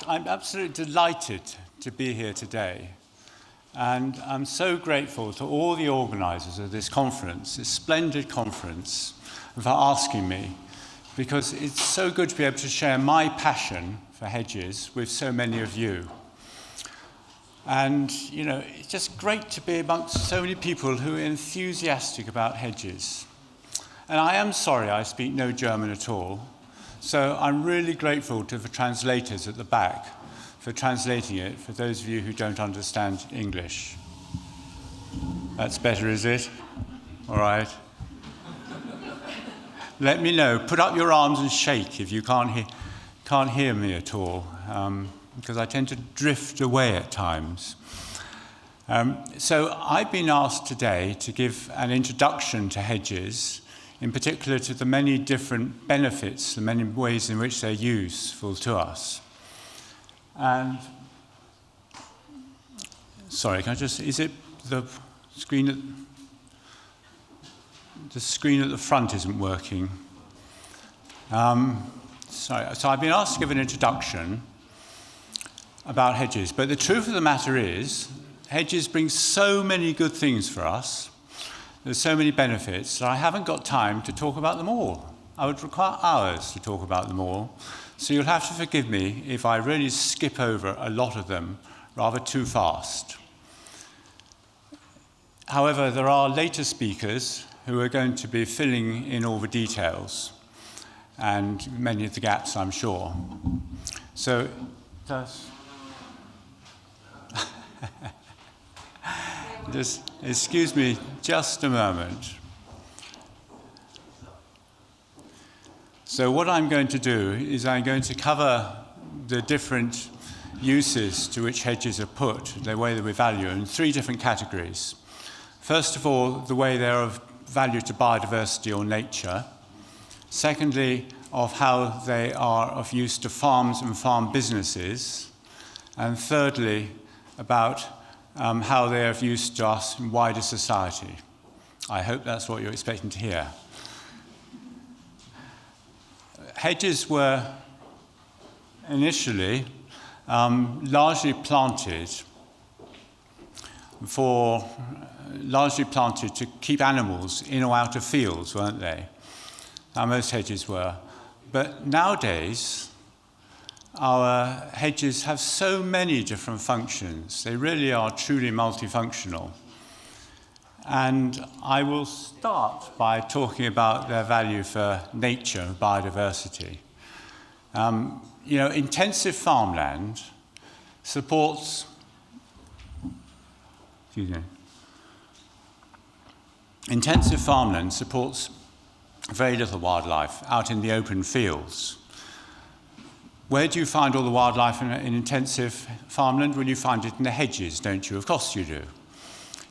I'm absolutely delighted to be here today. And I'm so grateful to all the organisers of this conference, this splendid conference, for asking me, because it's so good to be able to share my passion for hedges with so many of you. And, you know, it's just great to be amongst so many people who are enthusiastic about hedges. And I am sorry I speak no German at all, so I'm really grateful to the translators at the back for translating it for those of you who don't understand English. That's better, is it? All right. Let me know. Put up your arms and shake if you can't hear me at all, because I tend to drift away at times. So I've been asked today to give an introduction to hedges, in particular to the many different benefits, the many ways in which they're useful to us. And, sorry, can I just, is it the screen at the front isn't working? Sorry, so I've been asked to give an introduction about hedges, but the truth of the matter is, hedges bring so many good things for us. There's so many benefits that I haven't got time to talk about them all. I would require hours to talk about them all, so you'll have to forgive me if I really skip over a lot of them rather too fast. However, there are later speakers who are going to be filling in all the details and many of the gaps, I'm sure. So, just excuse me just a moment. So what I'm going to do is I'm going to cover the different uses to which hedges are put, the way that we value, in three different categories. First of all, the way they're of value to biodiversity or nature. Secondly, of how they are of use to farms and farm businesses. And thirdly, about how they are of use to us in wider society. I hope that's what you're expecting to hear. Hedges were initially largely planted to keep animals in or out of fields, weren't they? Now, most hedges were. But nowadays, our hedges have so many different functions. They really are truly multifunctional. And I will start by talking about their value for nature and biodiversity. Intensive farmland supports very little wildlife out in the open fields. Where do you find all the wildlife in intensive farmland? Well, you find it in the hedges, don't you? Of course you do.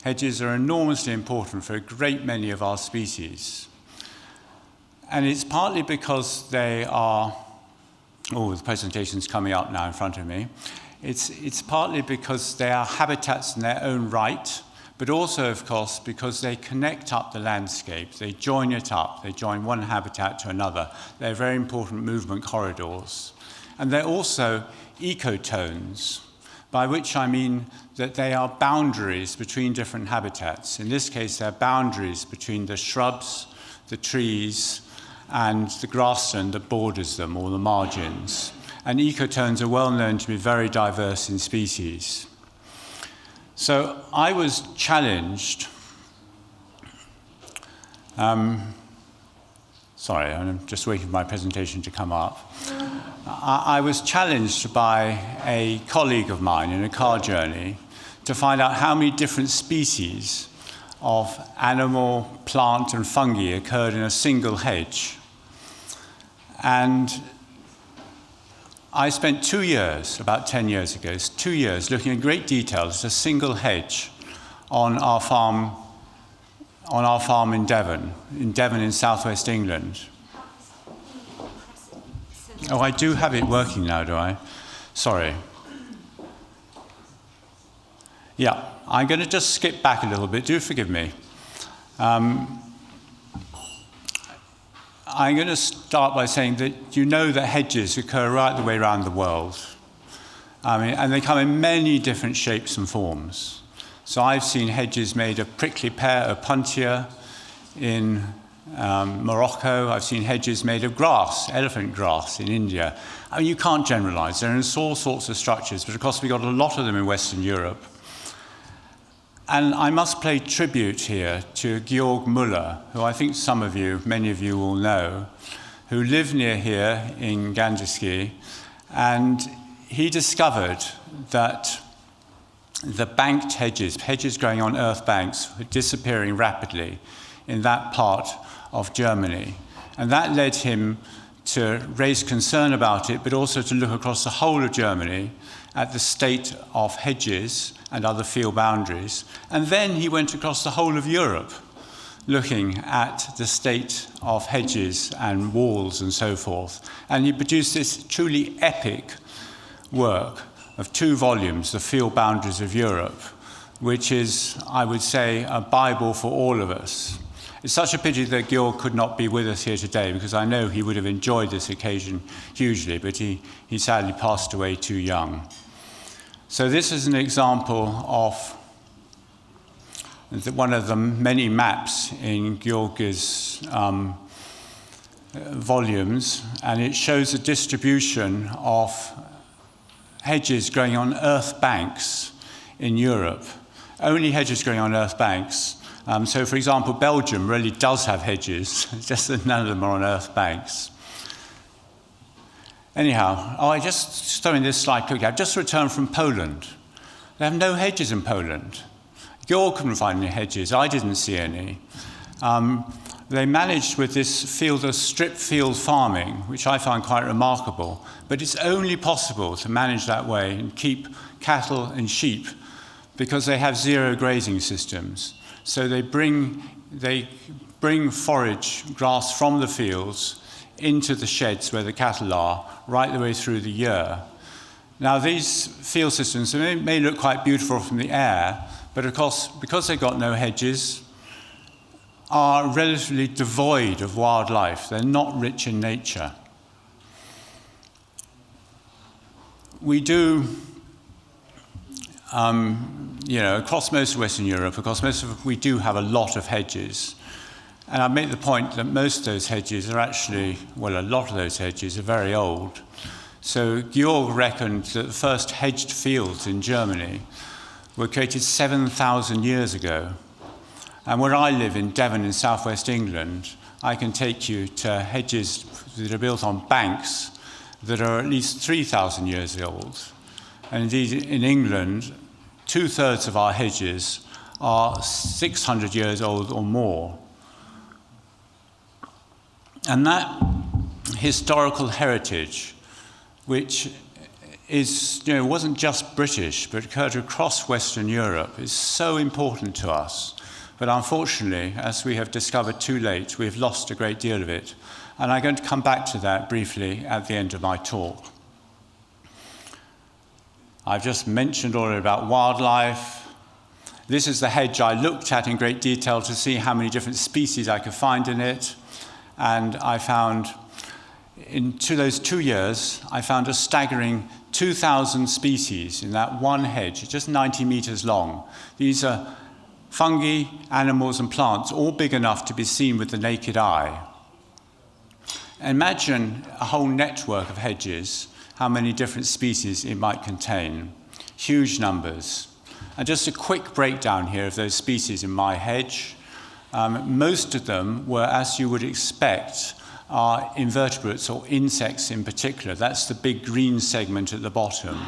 Hedges are enormously important for a great many of our species. And it's partly because they are, the presentation's coming up now in front of me. It's partly because they are habitats in their own right, but also, of course, because they connect up the landscape. They join it up. They join one habitat to another. They're very important movement corridors. And they're also ecotones, by which I mean that they are boundaries between different habitats. In this case, they're boundaries between the shrubs, the trees, and the grassland that borders them, or the margins. And ecotones are well known to be very diverse in species. So I was challenged. Sorry, I'm just waiting for my presentation to come up. I was challenged by a colleague of mine in a car journey to find out how many different species of animal, plant, and fungi occurred in a single hedge. And I spent 2 years, about 10 years ago, 2 years looking in great detail at a single hedge on our farm in Devon in southwest England. Oh, I do have it working now, do I? Sorry. Yeah, I'm going to just skip back a little bit. Do forgive me. I'm going to start by saying that you know that hedges occur right the way around the world. And they come in many different shapes and forms. So I've seen hedges made of prickly pear or puntia in Morocco. I've seen hedges made of grass, elephant grass in India. I mean, you can't generalize. They're in all sorts of structures, but of course we've got a lot of them in Western Europe. And I must pay tribute here to Georg Müller, who I think many of you will know, who lived near here in Gandiski, and he discovered that the banked hedges growing on earth banks, were disappearing rapidly in that part of Germany. And that led him to raise concern about it, but also to look across the whole of Germany at the state of hedges and other field boundaries. And then he went across the whole of Europe, looking at the state of hedges and walls and so forth. And he produced this truly epic work of 2 volumes, The Field Boundaries of Europe, which is, I would say, a Bible for all of us. It's such a pity that Georg could not be with us here today, because I know he would have enjoyed this occasion hugely, but he sadly passed away too young. So this is an example of one of the many maps in Georg's volumes, and it shows a distribution of hedges growing on earth banks in Europe. Only hedges growing on earth banks. So, for example, Belgium really does have hedges, just that none of them are on earth banks. Anyhow, I just throwing this slide quickly. I've just returned from Poland. They have no hedges in Poland. Georg couldn't find any hedges. I didn't see any. They managed with this field of strip field farming, which I find quite remarkable. But it's only possible to manage that way and keep cattle and sheep because they have zero grazing systems. So they bring forage, grass from the fields into the sheds where the cattle are, right the way through the year. Now, these field systems may look quite beautiful from the air, but of course, because they've got no hedges, are relatively devoid of wildlife. They're not rich in nature. We do, across most of Western Europe, we do have a lot of hedges. And I make the point that most of those hedges are actually, a lot of those hedges are very old. So Georg reckoned that the first hedged fields in Germany were created 7,000 years ago. And where I live in Devon in southwest England, I can take you to hedges that are built on banks that are at least 3,000 years old. And indeed, in England, 2/3 of our hedges are 600 years old or more. And that historical heritage, which wasn't just British, but occurred across Western Europe, is so important to us. But unfortunately, as we have discovered too late, we have lost a great deal of it. And I'm going to come back to that briefly at the end of my talk. I've just mentioned already about wildlife. This is the hedge I looked at in great detail to see how many different species I could find in it. And I found, those 2 years, I found a staggering 2,000 species in that one hedge. It's just 90 meters long. These are fungi, animals, and plants, all big enough to be seen with the naked eye. Imagine a whole network of hedges, how many different species it might contain. Huge numbers. And just a quick breakdown here of those species in my hedge. Most of them were, as you would expect, are invertebrates or insects in particular. That's the big green segment at the bottom.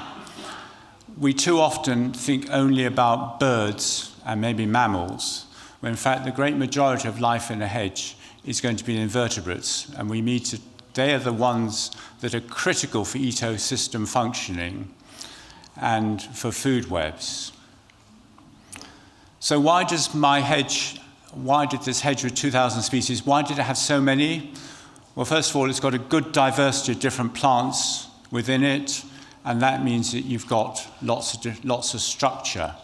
We too often think only about birds and maybe mammals, when in fact the great majority of life in a hedge is going to be invertebrates, and they are the ones that are critical for ecosystem functioning and for food webs. So why did this hedge with 2,000 species, why did it have so many? Well, first of all, it's got a good diversity of different plants within it, and that means that you've got lots of structure.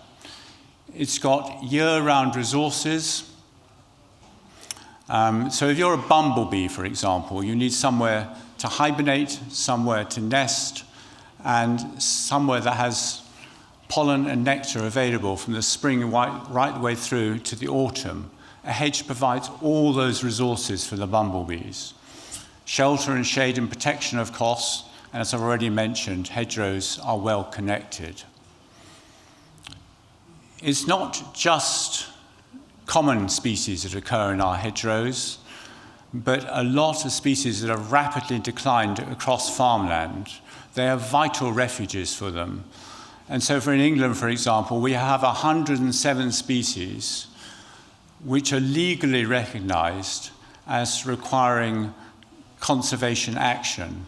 It's got year-round resources. So if you're a bumblebee, for example, you need somewhere to hibernate, somewhere to nest, and somewhere that has pollen and nectar available from the spring right the way through to the autumn, a hedge provides all those resources for the bumblebees. Shelter and shade and protection, of course, and as I've already mentioned, hedgerows are well connected. It's not just common species that occur in our hedgerows, but a lot of species that have rapidly declined across farmland. They are vital refuges for them. And so in England, for example, we have 107 species which are legally recognized as requiring conservation action.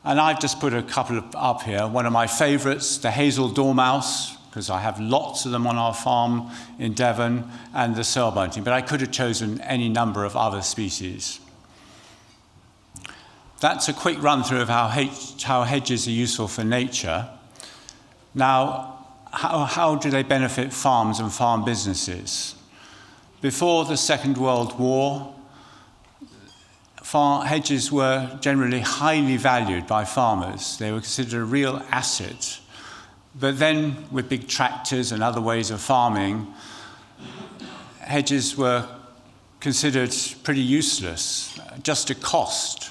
And I've just put a couple up here. One of my favorites, the hazel dormouse, because I have lots of them on our farm in Devon, and the soil bunting, but I could have chosen any number of other species. That's a quick run through of how hedges are useful for nature. Now, how do they benefit farms and farm businesses? Before the Second World War, hedges were generally highly valued by farmers. They were considered a real asset. But then, with big tractors and other ways of farming, hedges were considered pretty useless, just a cost.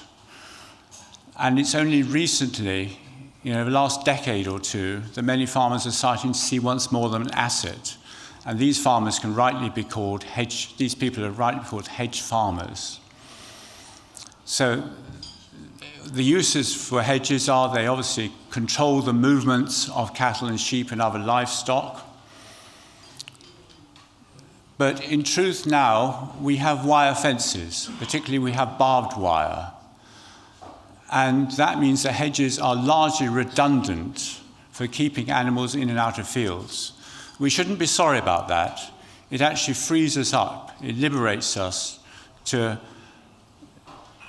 And it's only recently, the last decade or two, that many farmers are starting to see once more them an asset. And these farmers can rightly be called these people are rightly called hedge farmers. So the uses for hedges are they obviously control the movements of cattle and sheep and other livestock. But in truth now, we have wire fences, particularly we have barbed wire. And that means that hedges are largely redundant for keeping animals in and out of fields. We shouldn't be sorry about that. It actually frees us up. It liberates us to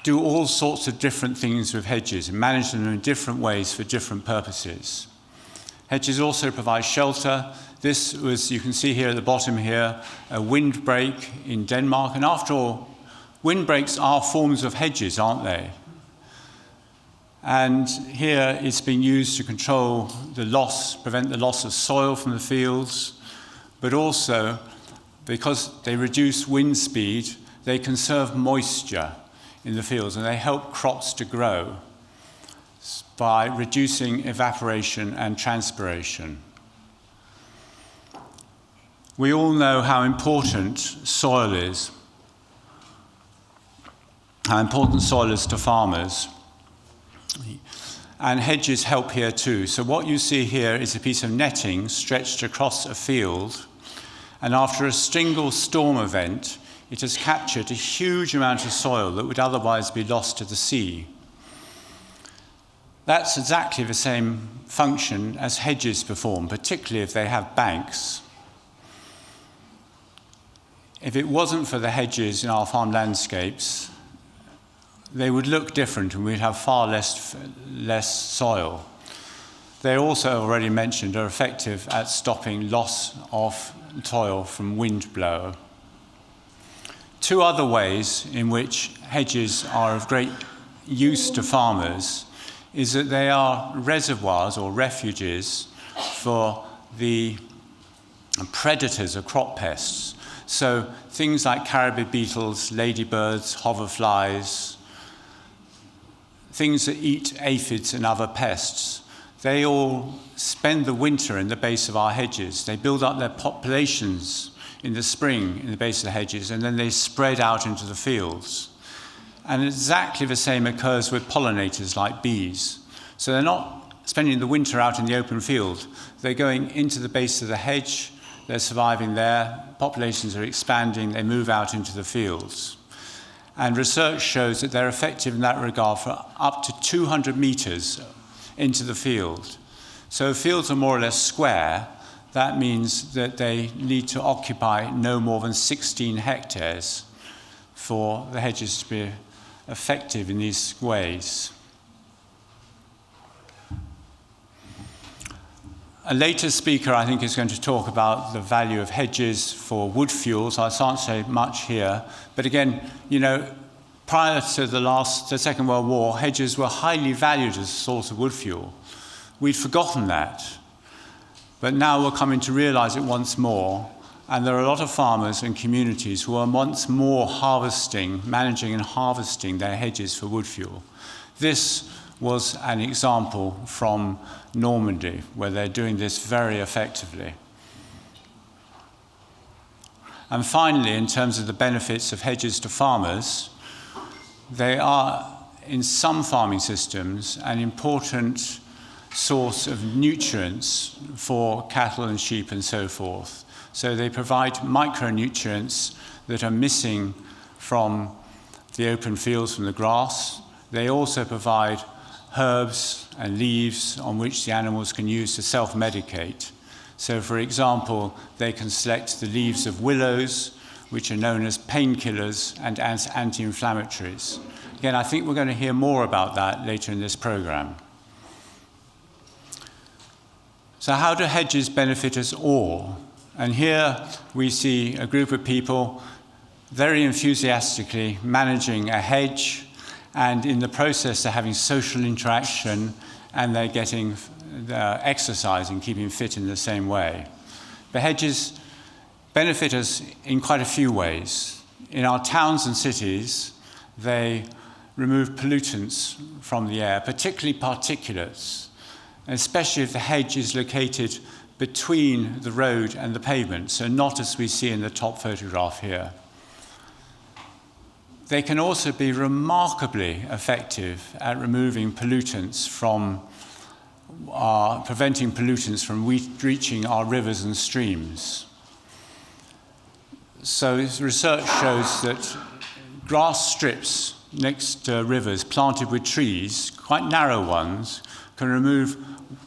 do all sorts of different things with hedges and manage them in different ways for different purposes. Hedges also provide shelter. This was, you can see here at the bottom here, a windbreak in Denmark. And after all, windbreaks are forms of hedges, aren't they? And here it's being used to control prevent the loss of soil from the fields, but also because they reduce wind speed, they conserve moisture in the fields, and they help crops to grow by reducing evaporation and transpiration. We all know how important soil is to farmers. And hedges help here too. So what you see here is a piece of netting stretched across a field, and after a single storm event, it has captured a huge amount of soil that would otherwise be lost to the sea. That's exactly the same function as hedges perform, particularly if they have banks. If it wasn't for the hedges in our farm landscapes, they would look different and we'd have far less soil. They also, already mentioned, are effective at stopping loss of soil from wind blow. Two other ways in which hedges are of great use to farmers is that they are reservoirs or refuges for the predators of crop pests. So things like caribou beetles, ladybirds, hoverflies, things that eat aphids and other pests, they all spend the winter in the base of our hedges. They build up their populations in the spring in the base of the hedges, and then they spread out into the fields. And exactly the same occurs with pollinators like bees. So they're not spending the winter out in the open field. They're going into the base of the hedge, they're surviving there, populations are expanding, they move out into the fields. And research shows that they're effective in that regard for up to 200 meters into the field. So if fields are more or less square, that means that they need to occupy no more than 16 hectares for the hedges to be effective in these ways. A later speaker, I think, is going to talk about the value of hedges for wood fuels. I can't say much here. But again, prior to the Second World War, hedges were highly valued as a source of wood fuel. We'd forgotten that. But now we're coming to realize it once more. And there are a lot of farmers and communities who are once more managing and harvesting their hedges for wood fuel. This was an example from Normandy, where they're doing this very effectively. And finally, in terms of the benefits of hedges to farmers, they are, in some farming systems, an important source of nutrients for cattle and sheep and so forth. So they provide micronutrients that are missing from the open fields, from the grass. They also provide herbs and leaves on which the animals can use to self-medicate. So, for example, they can select the leaves of willows, which are known as painkillers and as anti-inflammatories. Again, I think we're going to hear more about that later in this program. So how do hedges benefit us all? And here we see a group of people very enthusiastically managing a hedge, and in the process they're having social interaction and they're getting exercising, keeping fit in the same way. The hedges benefit us in quite a few ways. In our towns and cities, they remove pollutants from the air, particularly particulates, especially if the hedge is located between the road and the pavement, so not as we see in the top photograph here. They can also be remarkably effective at removing pollutants from preventing pollutants from reaching our rivers and streams. So research shows that grass strips next to rivers planted with trees, quite narrow ones, can remove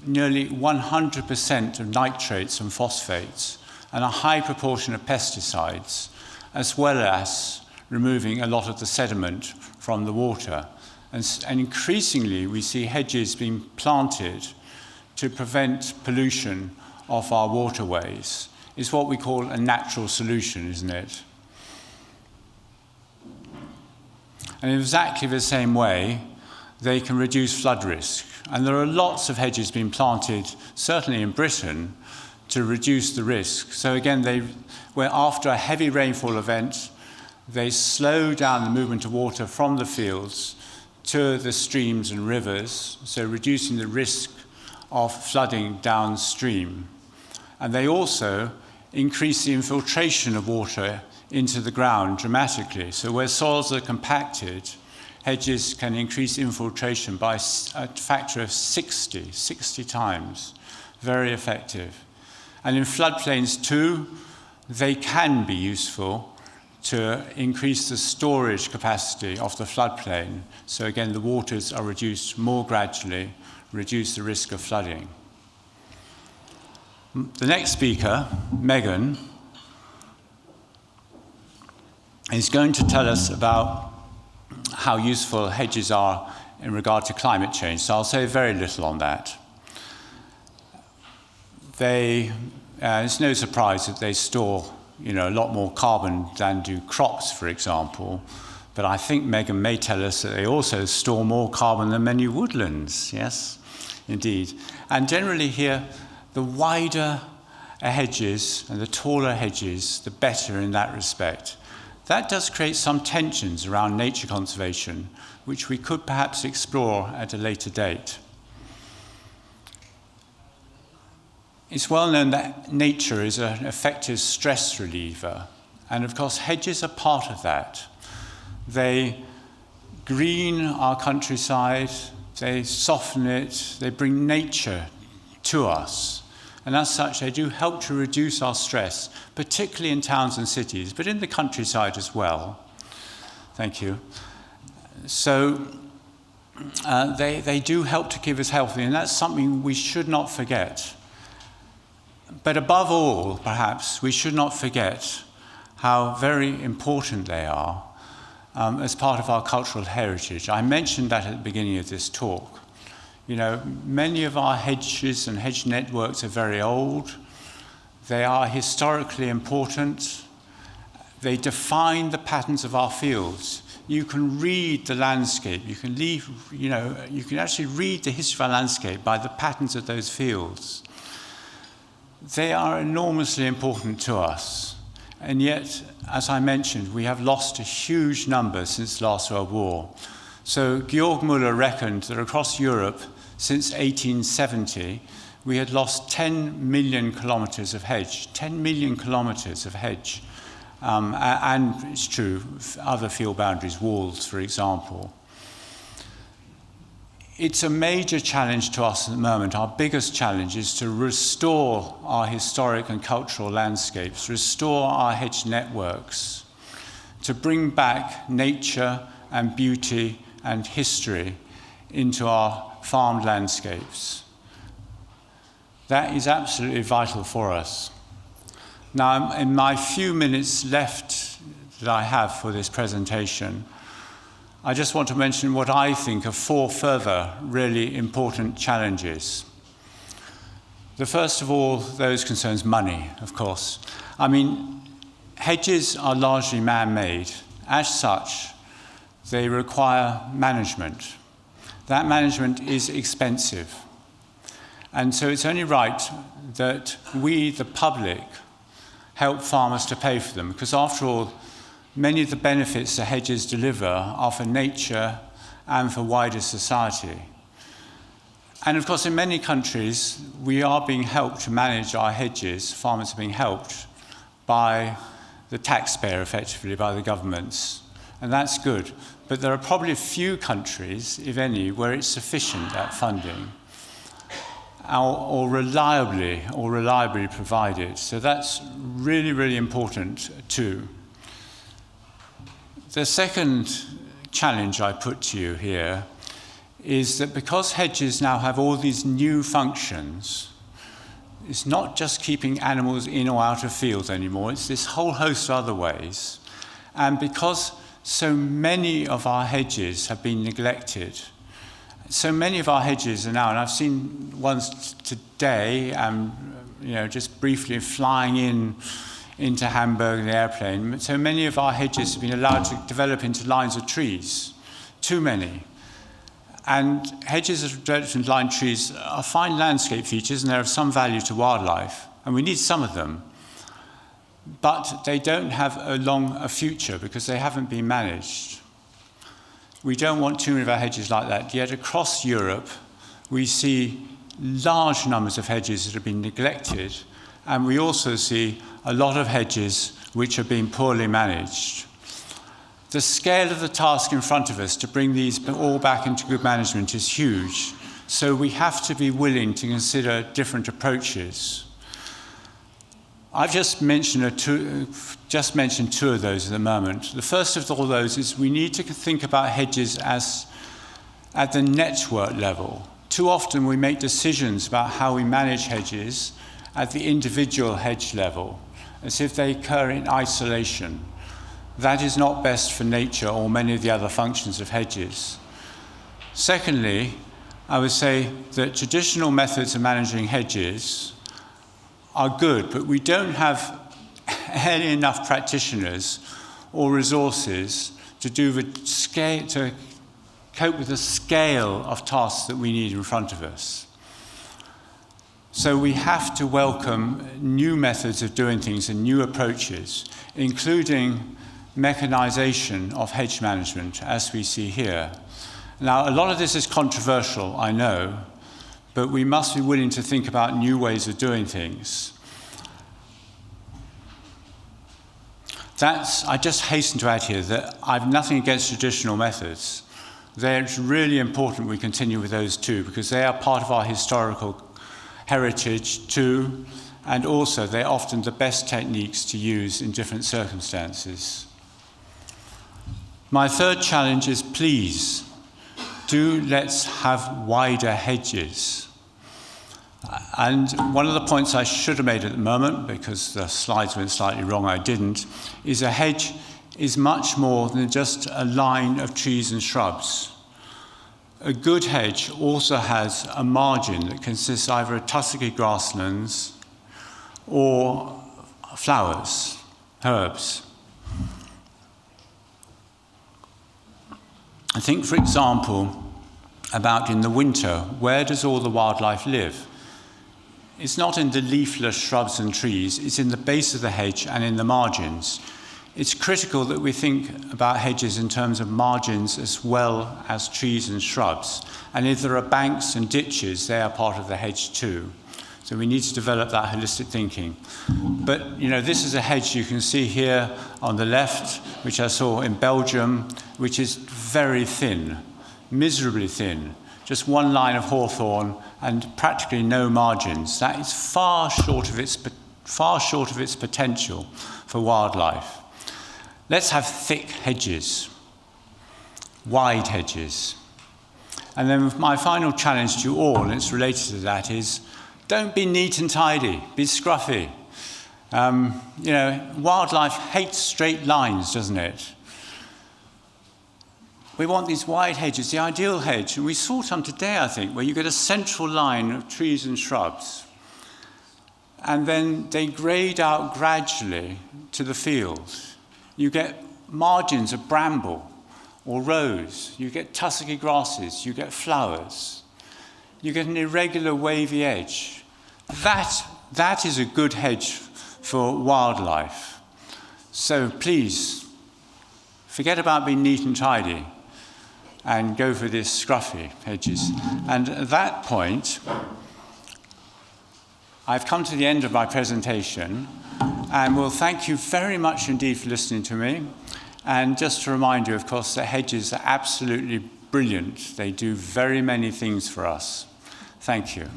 nearly 100% of nitrates and phosphates and a high proportion of pesticides, as well as removing a lot of the sediment from the water. And increasingly, we see hedges being planted to prevent pollution of our waterways. It's what we call a natural solution, isn't it? And in exactly the same way, they can reduce flood risk. And there are lots of hedges being planted, certainly in Britain, to reduce the risk. So again, where after a heavy rainfall event, they slow down the movement of water from the fields to the streams and rivers, so reducing the risk of flooding downstream. And they also increase the infiltration of water into the ground dramatically. So where soils are compacted, hedges can increase infiltration by a factor of 60 times. Very effective. And in floodplains too, they can be useful to increase the storage capacity of the floodplain. So again, the waters are reduced more gradually, reduce the risk of flooding. The next speaker, Megan, is going to tell us about how useful hedges are in regard to climate change. So I'll say very little on that. It's no surprise that they store a lot more carbon than do crops, for example. But I think Megan may tell us that they also store more carbon than many woodlands. Yes, indeed. And generally here, the wider a hedges and the taller hedges, the better in that respect. That does create some tensions around nature conservation, which we could perhaps explore at a later date. It's well known that nature is an effective stress reliever, and of course hedges are part of that. They green our countryside, they soften it, they bring nature to us, and as such they do help to reduce our stress, particularly in towns and cities, but in the countryside as well. Thank you. So they do help to keep us healthy, and that's something we should not forget. But above all, perhaps, we should not forget how very important they are as part of our cultural heritage. I mentioned that at the beginning of this talk. Many of our hedges and hedge networks are very old. They are historically important. They define the patterns of our fields. you can read the landscape. You can actually read the history of our landscape by the patterns of those fields. They are enormously important to us. And yet, as I mentioned, we have lost a huge number since the last World War. So Georg Müller reckoned that across Europe, since 1870, we had lost 10 million kilometers of hedge. 10 million kilometers of hedge. And it's true, other field boundaries, walls, for example. It's a major challenge to us at the moment. Our biggest challenge is to restore our historic and cultural landscapes, restore our hedge networks, to bring back nature and beauty and history into our farmed landscapes. That is absolutely vital for us. Now, in my few minutes left that I have for this presentation, I just want to mention what I think are 4 further really important challenges. The first of all, those concerns money, of course. I mean, hedges are largely man-made. As such, they require management. That management is expensive. And so it's only right that we, the public, help farmers to pay for them, because after all, many of the benefits the hedges deliver are for nature and for wider society. And of course, in many countries, we are being helped to manage our hedges. Farmers are being helped by the taxpayer, effectively, by the governments. And that's good. But there are probably a few countries, if any, where it's sufficient, that funding, or reliably provided. So that's really, really important too. The second challenge I put to you here is that because hedges now have all these new functions, it's not just keeping animals in or out of fields anymore, it's this whole host of other ways. And because so many of our hedges have been neglected, so many of our hedges are now, and I've seen ones today, just briefly flying into Hamburg in the airplane. So many of our hedges have been allowed to develop into lines of trees, too many. And hedges that have developed into line trees are fine landscape features, and they're of some value to wildlife, and we need some of them. But they don't have a future because they haven't been managed. We don't want too many of our hedges like that. Yet across Europe, we see large numbers of hedges that have been neglected, and we also see a lot of hedges which are being poorly managed. The scale of the task in front of us to bring these all back into good management is huge, so we have to be willing to consider different approaches. I've just mentioned two of those at the moment. The first of all those is we need to think about hedges as at the network level. Too often we make decisions about how we manage hedges at the individual hedge level, as if they occur in isolation. That is not best for nature or many of the other functions of hedges. Secondly, I would say that traditional methods of managing hedges are good, but we don't have enough practitioners or resources to cope with the scale of tasks that we need in front of us. So we have to welcome new methods of doing things and new approaches, including mechanization of hedge management, as we see here. Now, a lot of this is controversial, I know, but we must be willing to think about new ways of doing things. I just hasten to add here that I've nothing against traditional methods. It's really important we continue with those too, because they are part of our historical heritage too, and also they're often the best techniques to use in different circumstances. My third challenge is, please, let's have wider hedges. And one of the points I should have made at the moment, because the slides went slightly wrong, I didn't, is a hedge is much more than just a line of trees and shrubs. A good hedge also has a margin that consists either of tussocky grasslands or flowers, herbs. think, for example, about in the winter, where does all the wildlife live? It's not in the leafless shrubs and trees, it's in the base of the hedge and in the margins. It's critical that we think about hedges in terms of margins as well as trees and shrubs. And if there are banks and ditches, they are part of the hedge too. So we need to develop that holistic thinking. But, this is a hedge you can see here on the left, which I saw in Belgium, which is very thin, miserably thin. Just one line of hawthorn and practically no margins. That is far short of its potential for wildlife. Let's have thick hedges, wide hedges. And then my final challenge to you all, and it's related to that, is don't be neat and tidy, be scruffy. Wildlife hates straight lines, doesn't it? We want these wide hedges, the ideal hedge, and we saw some today, I think, where you get a central line of trees and shrubs, and then they grade out gradually to the fields. You get margins of bramble or rose, you get tussocky grasses, you get flowers, you get an irregular wavy edge. That is a good hedge for wildlife. So please, forget about being neat and tidy and go for these scruffy hedges. And at that point, I've come to the end of my presentation, and will thank you very much indeed for listening to me. And just to remind you, of course, that hedges are absolutely brilliant. They do very many things for us. Thank you.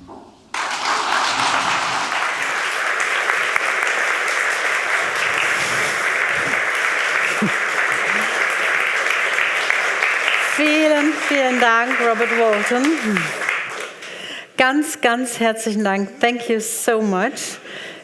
Vielen, vielen Dank, Robert Wolton. Ganz, ganz herzlichen Dank. Thank you so much.